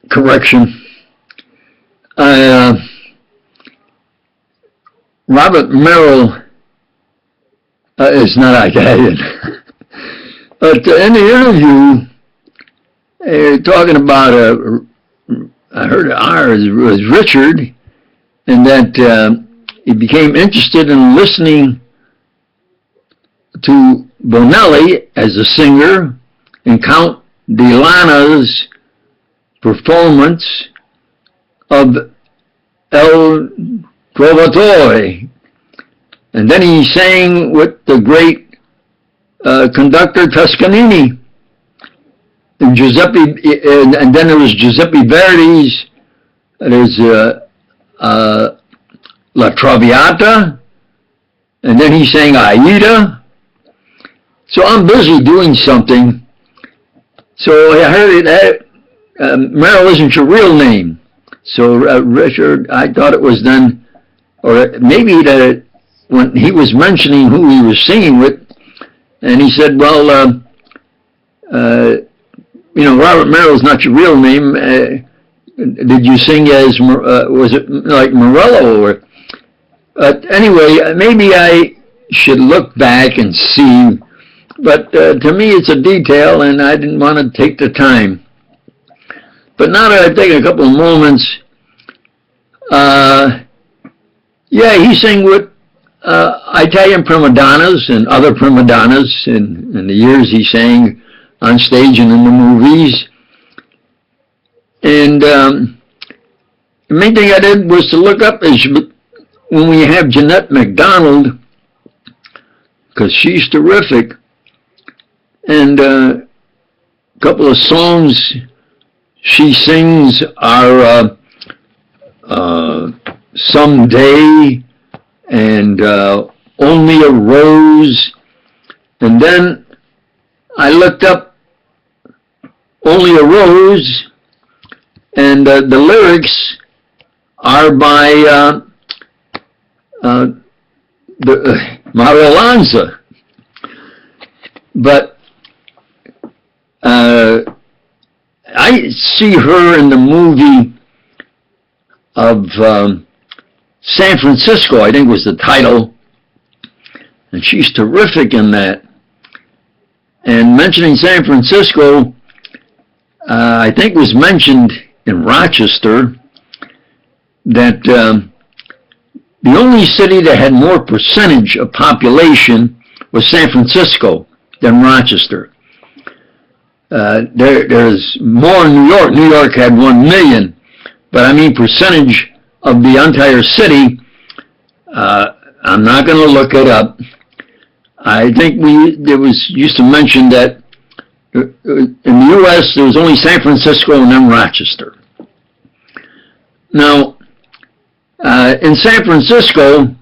correction. Robert Merrill is not Italian. But in the interview, talking about, I heard ours was Richard, and that he became interested in listening to Bonelli as a singer and Count Delana's performance of El Trovatore. And then he sang with the great conductor Toscanini. And Giuseppe, and then there was Giuseppe Verdi's, there's La Traviata, and then he sang Aida. So I'm busy doing something. So I heard that Merrill isn't your real name. So Richard, I thought it was then, or maybe that when he was mentioning who he was singing with, and he said, well, Robert Merrill's not your real name. Did you sing as, was it like Morello? Or, anyway, maybe I should look back and see. But to me, it's a detail, and I didn't want to take the time. But now that I've taken a couple of moments, yeah, he sang with Italian prima donnas and other prima donnas in the years he sang on stage and in the movies. And the main thing I did was to look up is when we have Jeanette MacDonald, because she's terrific, and a couple of songs she sings are Someday and Only a Rose. And then I looked up Only a Rose, and the lyrics are by Mario Lanza. But I see her in the movie of San Francisco, I think was the title, and she's terrific in that. And mentioning San Francisco, I think was mentioned in Rochester that the only city that had more percentage of population was San Francisco than Rochester. There's more in New York. New York had 1 million, but I mean percentage of the entire city. I'm not going to look it up. I think there was used to mention that in the U.S. there was only San Francisco and then Rochester. Now, in San Francisco,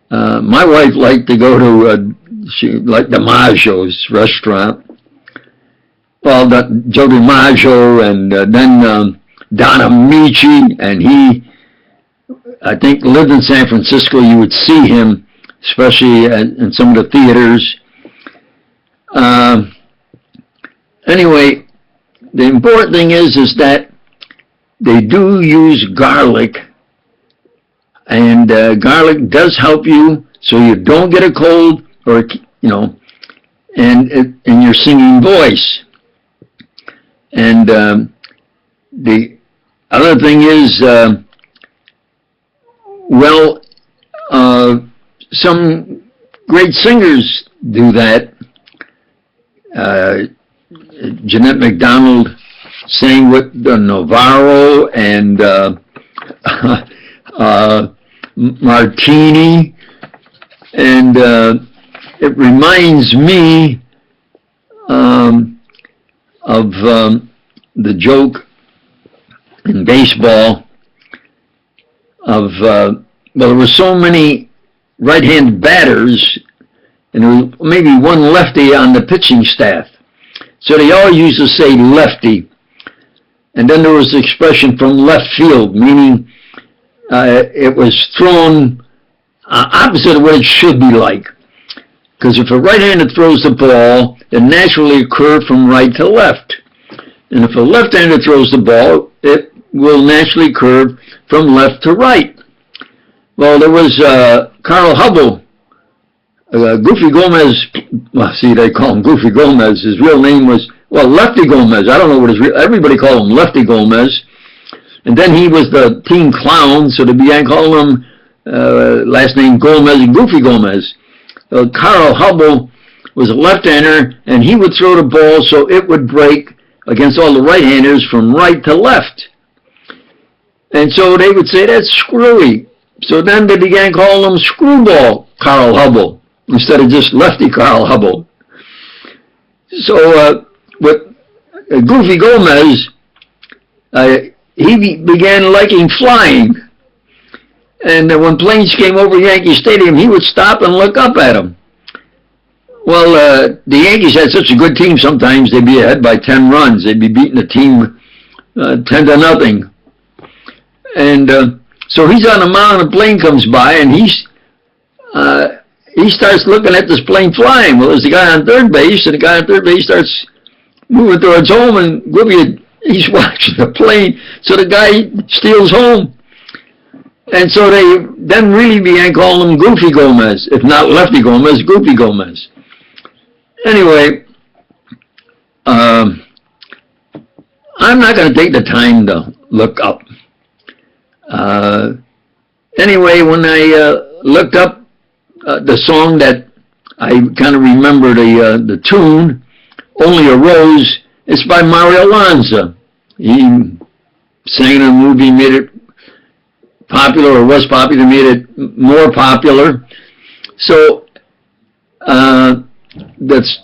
my wife liked to go to she liked DiMaggio's restaurant. Well, Joe DiMaggio, and then Don Amici, and he, I think, lived in San Francisco. You would see him, especially in some of the theaters. Anyway, the important thing is that they do use garlic, and garlic does help you so you don't get a cold, or and in your singing voice. And the other thing is, some great singers do that. Jeanette MacDonald sang with Navarro and Martini, and it reminds me of the joke in baseball of, there were so many right-handed batters, and there was maybe one lefty on the pitching staff. So they all used to say lefty. And then there was the expression from left field, meaning it was thrown opposite of what it should be like. Because if a right-hander throws the ball, it naturally occurs from right to left. And if a left-hander throws the ball, it will naturally curve from left to right. Well, there was Carl Hubble, Goofy Gomez. Well, see, they call him Goofy Gomez. His real name was, well, Lefty Gomez. I don't know what his real, everybody called him Lefty Gomez. And then he was the team clown, so they began calling him last name Gomez and Goofy Gomez. Carl Hubble was a left-hander, and he would throw the ball so it would break against all the right-handers from right to left. And so they would say, that's screwy. So then they began calling him Screwball Carl Hubble instead of just Lefty Carl Hubble. So with Goofy Gomez, he began liking flying. And when planes came over Yankee Stadium, he would stop and look up at them. Well, the Yankees had such a good team sometimes they'd be ahead by 10 runs. They'd be beating the team 10-0. And so he's on the mound, and a plane comes by, and he starts looking at this plane flying. Well, there's the guy on third base, and the guy on third base starts moving towards home, and he's watching the plane, so the guy steals home. And so they then really began calling him Goofy Gomez, if not Lefty Gomez, Goofy Gomez. Anyway, I'm not going to take the time to look up. Anyway, when I looked up the song that I kind of remember the tune, Only a Rose, it's by Mario Lanza. He sang in a movie, made it popular, or was popular, made it more popular. So that's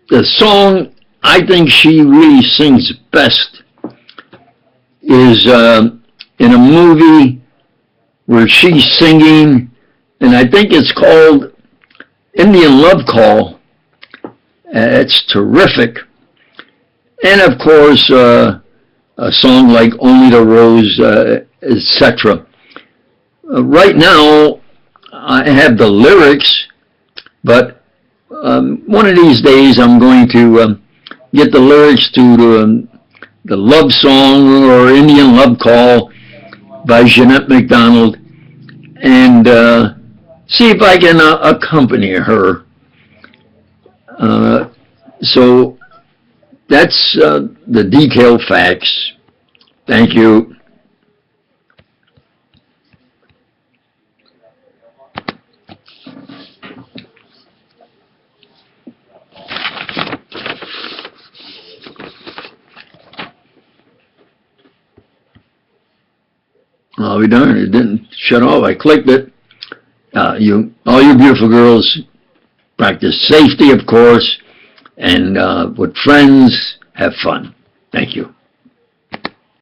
the song I think she really sings best is in a movie where she's singing, and I think it's called Indian Love Call. It's terrific. And of course, a song like Only the Rose, etc. Right now, I have the lyrics, but one of these days I'm going to get the lyrics to the love song or Indian Love Call by Jeanette MacDonald and see if I can accompany her. So that's the detailed facts. Thank you. I'll be darned, it didn't shut off. I clicked it. All you beautiful girls, practice safety, of course, and with friends, have fun. Thank you.